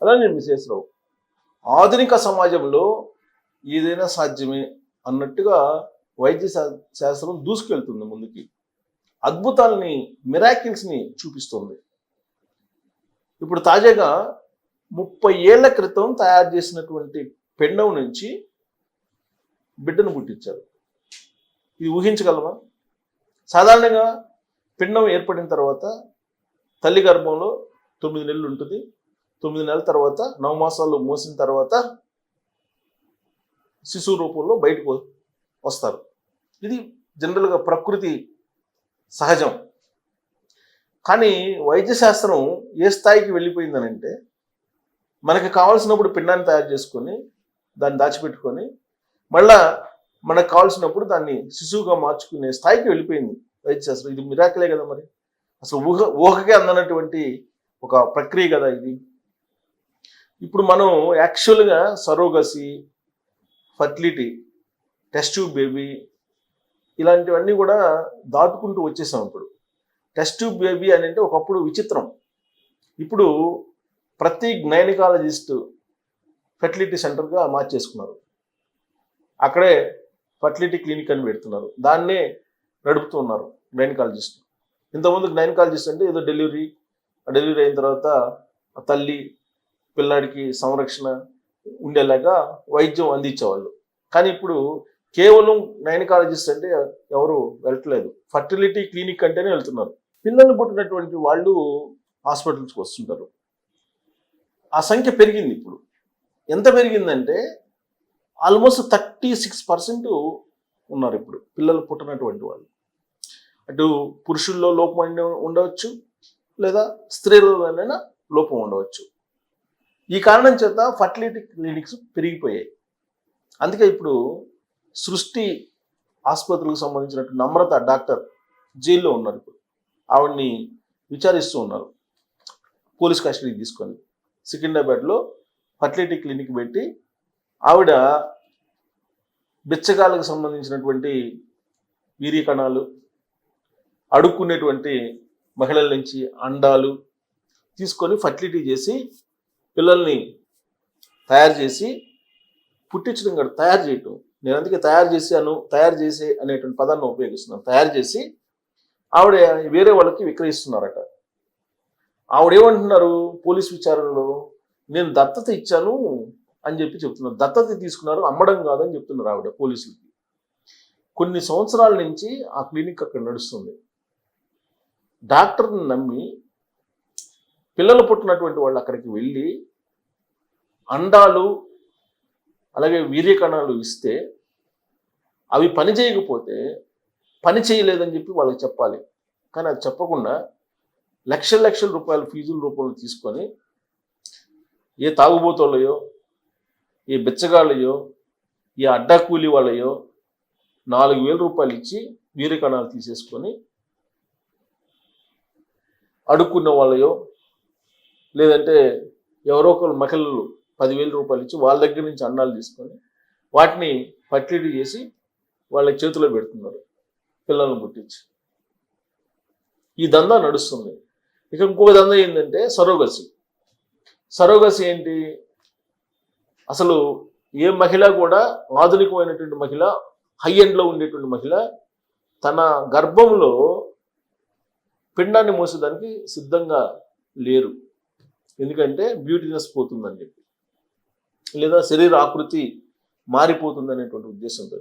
అలానే మిసెస్ రావు ఆధునిక సమాజంలో ఏదైనా సాధ్యమే అన్నట్టుగా వైద్య శాస్త్రం దూసుకెళ్తుంది ముందుకి. అద్భుతాలని, మిరాకిల్స్ని చూపిస్తుంది. ఇప్పుడు తాజాగా 30 ఏళ్ల క్రితం తయారు చేసినటువంటి పెండం నుంచి బిడ్డను పుట్టించారు. ఇది ఊహించగలమా? సాధారణంగా పిండం ఏర్పడిన తర్వాత తల్లి గర్భంలో 9 నెలలు ఉంటుంది. 9 నెలల తర్వాత 9 మాసాలు మోసిన తర్వాత శిశువు రూపంలో బయటకు వస్తారు. ఇది జనరల్గా ప్రకృతి సహజం. కానీ వైద్యశాస్త్రం ఏ స్థాయికి వెళ్ళిపోయిందనంటే మనకు కావాల్సినప్పుడు పిండాన్ని తయారు చేసుకొని దాన్ని దాచిపెట్టుకొని మళ్ళా మనకు కావాల్సినప్పుడు దాన్ని శిశువుగా మార్చుకునే స్థాయికి వెళ్ళిపోయింది వైద్యశాస్త్రం. ఇది మిరాకిలే కదా మరి. అసలు ఊహకే అందనటువంటి ఒక ప్రక్రియ కదా ఇది. ఇప్పుడు మనం యాక్చువల్గా surrogacy, fertility, test tube baby ఇలాంటివన్నీ కూడా దాటుకుంటూ వచ్చేసాం. ఇప్పుడు టెస్ట్ ట్యూబ్ బేబీ అని అంటే ఒకప్పుడు విచిత్రం. ఇప్పుడు ప్రతి గైనకాలజిస్ట్ ఫెర్టిలిటీ సెంటర్గా మార్చేసుకున్నారు. అక్కడే ఫర్టిలిటీ క్లినిక్ అని పెడుతున్నారు. దాన్నే నడుపుతూ ఉన్నారు గైనకాలజిస్ట్. ఇంతకుముందు గైనకాలజిస్ట్ అంటే ఏదో డెలివరీ అయిన తర్వాత తల్లి పిల్లాడికి సంరక్షణ ఉండేలాగా వైద్యం అందించేవాళ్ళు. కానీ ఇప్పుడు కేవలం గైనకాలజిస్ట్ అంటే ఎవరు వెళ్ళట్లేదు. ఫర్టిలిటీ క్లినిక్ అంటేనే వెళ్తున్నారు. పిల్లలు పుట్టినటువంటి వాళ్ళు హాస్పిటల్స్కి వస్తుంటారు. ఆ సంఖ్య పెరిగింది. ఇప్పుడు ఎంత పెరిగిందంటే ఆల్మోస్ట్ 36% ఉన్నారు ఇప్పుడు పిల్లలు పుట్టినటువంటి వాళ్ళు. అటు పురుషుల్లో లోపం ఉండవచ్చు, లేదా స్త్రీలలోనైనా లోపం ఉండవచ్చు. ఈ కారణం చేత ఫర్టిలిటీ క్లినిక్స్ పెరిగిపోయాయి. అందుకే ఇప్పుడు సృష్టి ఆసుపత్రులకు సంబంధించినట్టు నమ్రత డాక్టర్ జైల్లో ఉన్నారు. ఇప్పుడు ఆవిడ్ని విచారిస్తూ ఉన్నారు పోలీస్ కస్టడీకి తీసుకొని. సికింద్రాబాద్లో ఫర్టిలిటీ క్లినిక్ పెట్టి ఆవిడ బిచ్చగాళ్ళకు సంబంధించినటువంటి వీర్య కణాలు, అడుక్కునేటువంటి మహిళల నుంచి అండాలు తీసుకొని ఫర్టిలిటీ చేసి పిల్లల్ని తయారు చేసి పుట్టించడం కాదు, తయారు చేయటం. నేను అందుకే తయారు చేసి అనేటువంటి పదాన్ని ఉపయోగిస్తున్నాను. తయారు చేసి ఆవిడ వేరే వాళ్ళకి విక్రయిస్తున్నారట. ఆవిడేమంటున్నారు పోలీస్ విచారణలో, నేను దత్తత ఇచ్చాను అని చెప్తున్నారు. దత్తత తీసుకున్నారు, అమ్మడం కాదని చెప్తున్నారు ఆవిడ పోలీసులకి. కొన్ని సంవత్సరాల నుంచి ఆ క్లినిక్ అక్కడ నడుస్తుంది. డాక్టర్ని నమ్మి పిల్లలు పుట్టినటువంటి వాళ్ళు అక్కడికి వెళ్ళి అండాలు అలాగే వీర్య కణాలు ఇస్తే అవి పని చేయకపోతే పని చేయలేదని చెప్పి వాళ్ళకి చెప్పాలి. కానీ అది చెప్పకుండా లక్షల రూపాయల ఫీజుల రూపంలో తీసుకొని ఏ తాగుబోతోళ్ళయో, ఏ బిచ్చగాళ్ళయో, ఏ అడ్డా కూలి వాళ్ళయో 4,000 రూపాయలు ఇచ్చి వీర్య కణాలు తీసేసుకొని అడుక్కున్న వాళ్ళయో, లేదంటే ఎవరో ఒకరు మహిళలు 10,000 రూపాయలు ఇచ్చి వాళ్ళ దగ్గర నుంచి అండాలు తీసుకొని వాటిని ఫర్టిలిటీ చేసి వాళ్ళ చేతిలో పెడుతున్నారు పిల్లలను పుట్టించి. ఈ దందా నడుస్తుంది. ఇక ఇంకొక దందా ఏంటంటే సరోగసి ఏంటి? అసలు ఏ మహిళ కూడా, ఆధునికమైనటువంటి మహిళ, హై ఎండ్లో ఉండేటువంటి మహిళ తన గర్భంలో పిండాన్ని మోసేదానికి సిద్ధంగా లేరు. ఎందుకంటే బ్యూటీనెస్ పోతుందని చెప్పి, లేదా శరీర ఆకృతి మారిపోతుంది అనేటువంటి ఉద్దేశంతో.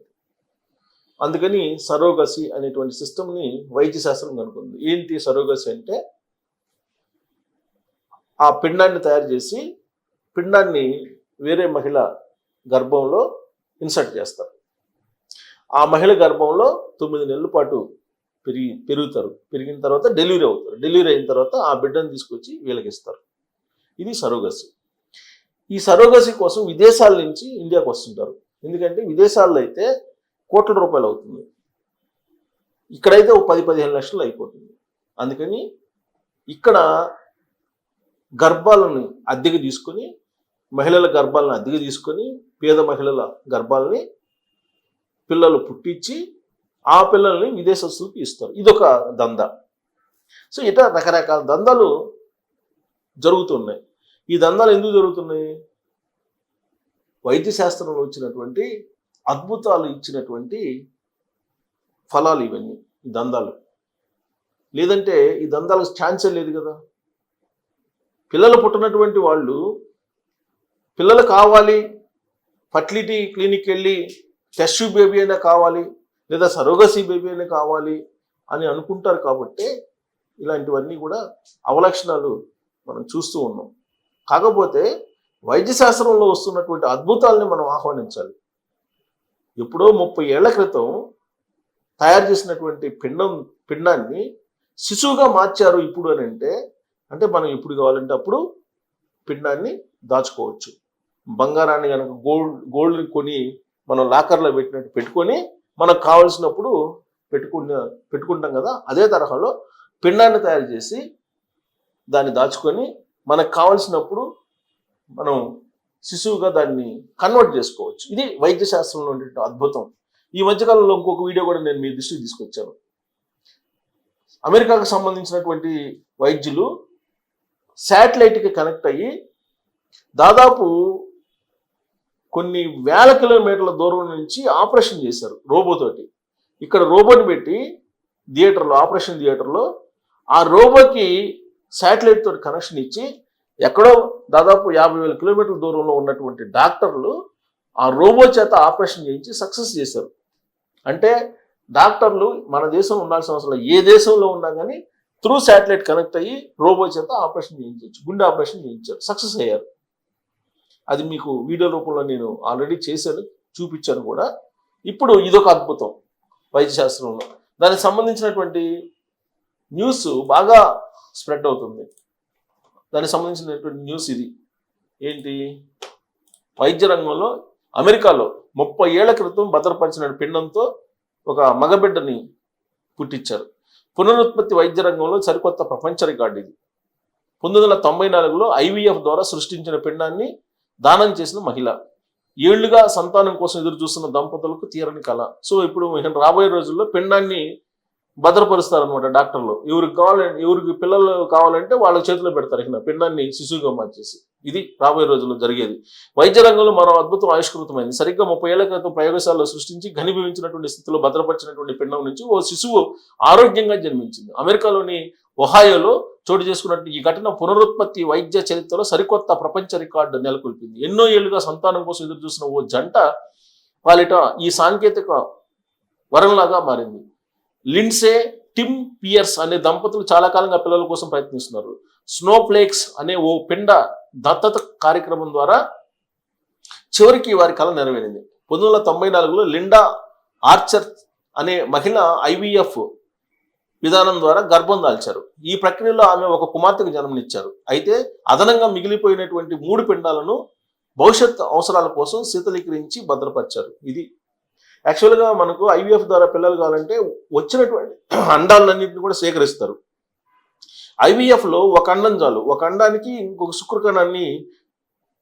అందుకని సరోగసి అనేటువంటి సిస్టమ్ని వైద్య శాస్త్రం కనుక్కుంది. ఏంటి సరోగసి అంటే, ఆ పిండాన్ని తయారు చేసి పిండాన్ని వేరే మహిళ గర్భంలో ఇన్సర్ట్ చేస్తారు. ఆ మహిళ గర్భంలో 9 నెలల పాటు పెరుగుతారు. పెరిగిన తర్వాత డెలివరీ అవుతారు. డెలివరీ అయిన తర్వాత ఆ బిడ్డను తీసుకొచ్చి వీళ్ళకి ఇస్తారు. ఇది సరోగసి. ఈ సరోగసి కోసం విదేశాల నుంచి ఇండియాకు వస్తుంటారు. ఎందుకంటే విదేశాల్లో అయితే కోట్ల రూపాయలు అవుతుంది, ఇక్కడైతే 10-15 లక్షలు అయిపోతుంది. అందుకని ఇక్కడ గర్భాలను అద్దెకి తీసుకొని, మహిళల గర్భాలను అద్దెకి తీసుకొని, పేద మహిళల గర్భాలని పిల్లలు పుట్టించి ఆ పిల్లల్ని విదేశస్తులకు ఇస్తారు. ఇదొక దందా. సో ఇట్లా రకరకాల దందాలు జరుగుతున్నాయి. ఈ దందాలు ఎందుకు జరుగుతున్నాయి? వైద్య శాస్త్రంలో వచ్చినటువంటి అద్భుతాలు ఇచ్చినటువంటి ఫలాలు ఇవన్నీ, ఈ దందాలు. లేదంటే ఈ దందాలకు ఛాన్సే లేదు కదా. పిల్లలు పుట్టినటువంటి వాళ్ళు పిల్లలు కావాలి, ఫర్టిలిటీ క్లినిక్ వెళ్ళి టెస్ట్ బేబీ అయినా కావాలి, లేదా సరోగసీ బేబీ అయినా కావాలి అని అనుకుంటారు. కాబట్టి ఇలాంటివన్నీ కూడా అవలక్షణాలు మనం చూస్తూ ఉన్నాం. కాకపోతే వైద్య శాస్త్రంలో వస్తున్నటువంటి అద్భుతాలని మనం ఆహ్వానించాలి. ఎప్పుడో 30 ఏళ్ల క్రితం తయారు చేసినటువంటి పిండాన్ని శిశువుగా మార్చారు ఇప్పుడు అని అంటే మనం ఎప్పుడు కావాలంటే అప్పుడు పిండాన్ని దాచుకోవచ్చు. బంగారాన్ని కనుక గోల్డ్ని కొని మనం లాకర్లో పెట్టినట్టు పెట్టుకొని మనకు కావాల్సినప్పుడు పెట్టుకుంటాం కదా. అదే తరహాలో పిండాన్ని తయారు చేసి దాన్ని దాచుకొని మనకు కావాల్సినప్పుడు మనం శిశువుగా దాన్ని కన్వర్ట్ చేసుకోవచ్చు. ఇది వైద్య శాస్త్రంలో ఉండే అద్భుతం. ఈ మధ్యకాలంలో ఇంకొక వీడియో కూడా నేను మీ దృష్టికి తీసుకొచ్చాను. అమెరికాకు సంబంధించినటువంటి వైద్యులు శాటిలైట్కి కనెక్ట్ అయ్యి దాదాపు కొన్ని వేల కిలోమీటర్ల దూరం నుంచి ఆపరేషన్ చేశారు రోబోతోటి. ఇక్కడ రోబోని పెట్టి ఆపరేషన్ థియేటర్లో ఆ రోబోకి శాటిలైట్ తోటి కనెక్షన్ ఇచ్చి ఎక్కడో దాదాపు 50,000 కిలోమీటర్ల దూరంలో ఉన్నటువంటి డాక్టర్లు ఆ రోబో చేత ఆపరేషన్ చేయించి సక్సెస్ చేశారు. అంటే డాక్టర్లు మన దేశంలో ఉండాల్సిన అవసరం, ఏ దేశంలో ఉన్నా కానీ త్రూ శాటిలైట్ కనెక్ట్ అయ్యి రోబో చేత ఆపరేషన్ చేయించవచ్చు. గుండె ఆపరేషన్ చేయించారు, సక్సెస్ అయ్యారు. అది మీకు వీడియో రూపంలో నేను ఆల్రెడీ చేశాను, చూపించాను కూడా. ఇప్పుడు ఇదొక అద్భుతం వైద్య శాస్త్రంలో. దానికి సంబంధించినటువంటి న్యూస్ బాగా స్ప్రెడ్ అవుతుంది. దానికి సంబంధించినటువంటి న్యూస్ ఇది ఏంటి? వైద్య రంగంలో అమెరికాలో 30 ఏళ్ల క్రితం భద్రపరిచిన పిండంతో ఒక మగబిడ్డని పుట్టించారు. పునరుత్పత్తి వైద్య రంగంలో సరికొత్త ప్రపంచ రికార్డు ఇది. 1994లో IVF ద్వారా సృష్టించిన పిండాన్ని దానం చేసిన మహిళ. ఏళ్లుగా సంతానం కోసం ఎదురు చూస్తున్న దంపతులకు తీరని కళ. సో ఇప్పుడు రాబోయే రోజుల్లో పిండాన్ని భద్రపరుస్తారనమాట డాక్టర్లు. ఎవరికి పిల్లలు కావాలంటే వాళ్ళ చేతిలో పెడతారు ఇక పిండాన్ని శిశువుగా మార్చేసి. ఇది రాబోయే రోజుల్లో జరిగేది. వైద్య రంగంలో మరో అద్భుతం ఆవిష్కృతమైంది. సరిగ్గా 30 ఏళ్ల క్రితం ప్రయోగశాలలో సృష్టించి ఘనీభవించినటువంటి స్థితిలో భద్రపరిచినటువంటి పిండం నుంచి ఓ శిశువు ఆరోగ్యంగా జన్మించింది. అమెరికాలోని ఒహాయోలో చోటు చేసుకున్నట్టు ఈ ఘటన పునరుత్పత్తి వైద్య చరిత్రలో సరికొత్త ప్రపంచ రికార్డు నెలకొల్పింది. ఎన్నో ఏళ్లుగా సంతానం కోసం ఎదురు చూసిన ఓ జంట వాళ్ళ ఈ సాంకేతిక వరంలాగా మారింది. లిండ్సే, టిమ్ పియర్స్ అనే దంపతులు చాలా కాలంగా పిల్లల కోసం ప్రయత్నిస్తున్నారు. స్నోఫ్లేక్స్ అనే ఓ పిండ దత్తత కార్యక్రమం ద్వారా చివరికి వారి కళ నెరవేరింది. 1994లో లిండా ఆర్చర్ అనే మహిళ IVF విధానం ద్వారా గర్భం దాల్చారు. ఈ ప్రక్రియలో ఆమె ఒక కుమార్తెకు జన్మనిచ్చారు. అయితే అదనంగా మిగిలిపోయినటువంటి 3 పిండాలను భవిష్యత్ అవసరాల కోసం శీతలీకరించి భద్రపరిచారు. ఇది యాక్చువల్గా మనకు IVF ద్వారా పిల్లలు కావాలంటే వచ్చినటువంటి అండాలన్నింటినీ కూడా సేకరిస్తారు. IVFలో ఒక అండం చాలు. ఒక అండానికి ఇంకొక శుక్రకణాన్ని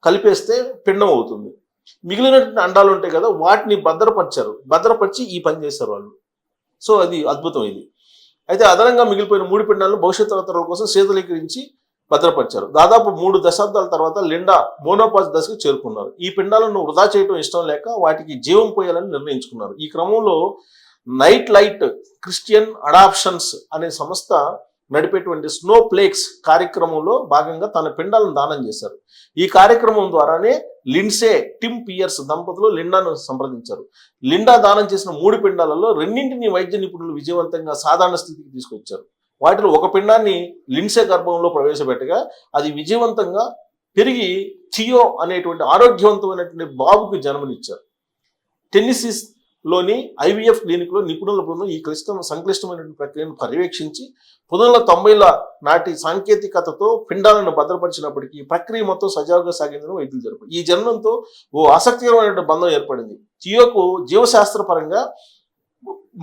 కలిపేస్తే పిండం అవుతుంది. మిగిలినటువంటి అండాలు ఉంటాయి కదా, వాటిని భద్రపరిచి ఈ పని చేస్తారు వాళ్ళు. సో అది అద్భుతం ఇది. అయితే అదనంగా మిగిలిపోయిన 3 పిండాలను భవిష్యత్ అవసరాల కోసం శీతలీకరించి భద్రపరిచారు. దాదాపు 3 దశాబ్దాల తర్వాత లిండా మోనోపాజ్ దశకు చేరుకున్నారు. ఈ పిండాలను వృధా చేయడం ఇష్టం లేక వాటికి జీవం పోయాలని నిర్ణయించుకున్నారు. ఈ క్రమంలో నైట్ లైట్ క్రిస్టియన్ అడాప్షన్స్ అనే సంస్థ నడిపేటువంటి స్నోఫ్లేక్స్ కార్యక్రమంలో భాగంగా తన పిండాలను దానం చేశారు. ఈ కార్యక్రమం ద్వారానే లిండ్సే, టిమ్ పియర్స్ దంపతులు లిండాను సంప్రదించారు. లిండా దానం చేసిన 3 పిండాలలో 2 వైద్య నిపుణులు విజయవంతంగా సాధారణ స్థితికి తీసుకొచ్చారు. వాటిలో ఒక పిండాన్ని లిండ్సే గర్భంలో ప్రవేశపెట్టగా అది విజయవంతంగా పెరిగి థియో అనేటువంటి ఆరోగ్యవంతమైనటువంటి బాబుకు జన్మనిచ్చారు. టెన్నెసీలోని IVF క్లినిక్లో నిపుణుల బృందం ఈ సంక్లిష్టమైనటువంటి ప్రక్రియను పర్యవేక్షించి 1990ల నాటి సాంకేతికతతో పిండాలను భద్రపరిచినప్పటికీ ఈ ప్రక్రియ మొత్తం సజావుగా సాగిందని వైద్యులు జరిపారు. ఈ జన్మంతో ఓ ఆసక్తికరమైన బంధం ఏర్పడింది. థియోకు జీవశాస్త్రపరంగా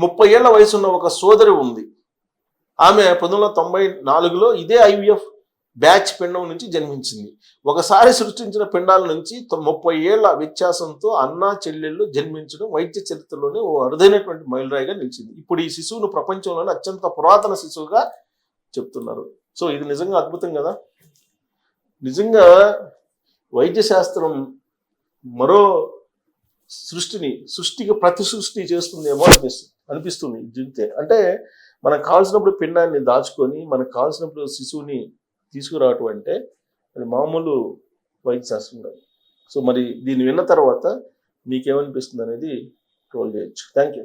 30 ఏళ్ల వయసున్న ఒక సోదరి ఉంది. ఆమె 1994లో ఇదే IVF బ్యాచ్ పిండం నుంచి జన్మించింది. ఒకసారి సృష్టించిన పిండాల నుంచి 30 ఏళ్ల వ్యత్యాసంతో అన్నా చెల్లెళ్ళు జన్మించడం వైద్య చరిత్రలోనే ఓ అరుదైనటువంటి మైలురాయిగా నిలిచింది. ఇప్పుడు ఈ శిశువును ప్రపంచంలోనే అత్యంత పురాతన శిశువుగా చెప్తున్నారు. సో ఇది నిజంగా అద్భుతం కదా. నిజంగా వైద్య శాస్త్రం మరో సృష్టికి ప్రతి సృష్టి చేస్తుందేమో అనిపిస్తుంది జీవితే. అంటే మనకు కావాల్సినప్పుడు పిండాన్ని దాచుకొని మనకు కావాల్సినప్పుడు శిశువుని తీసుకురావటం అంటే అది మామూలు వైద్య శాస్త్రం కాదు. సో మరి దీన్ని విన్న తర్వాత మీకేమనిపిస్తుంది అనేది ట్రోల్ చేయొచ్చు. Thank you.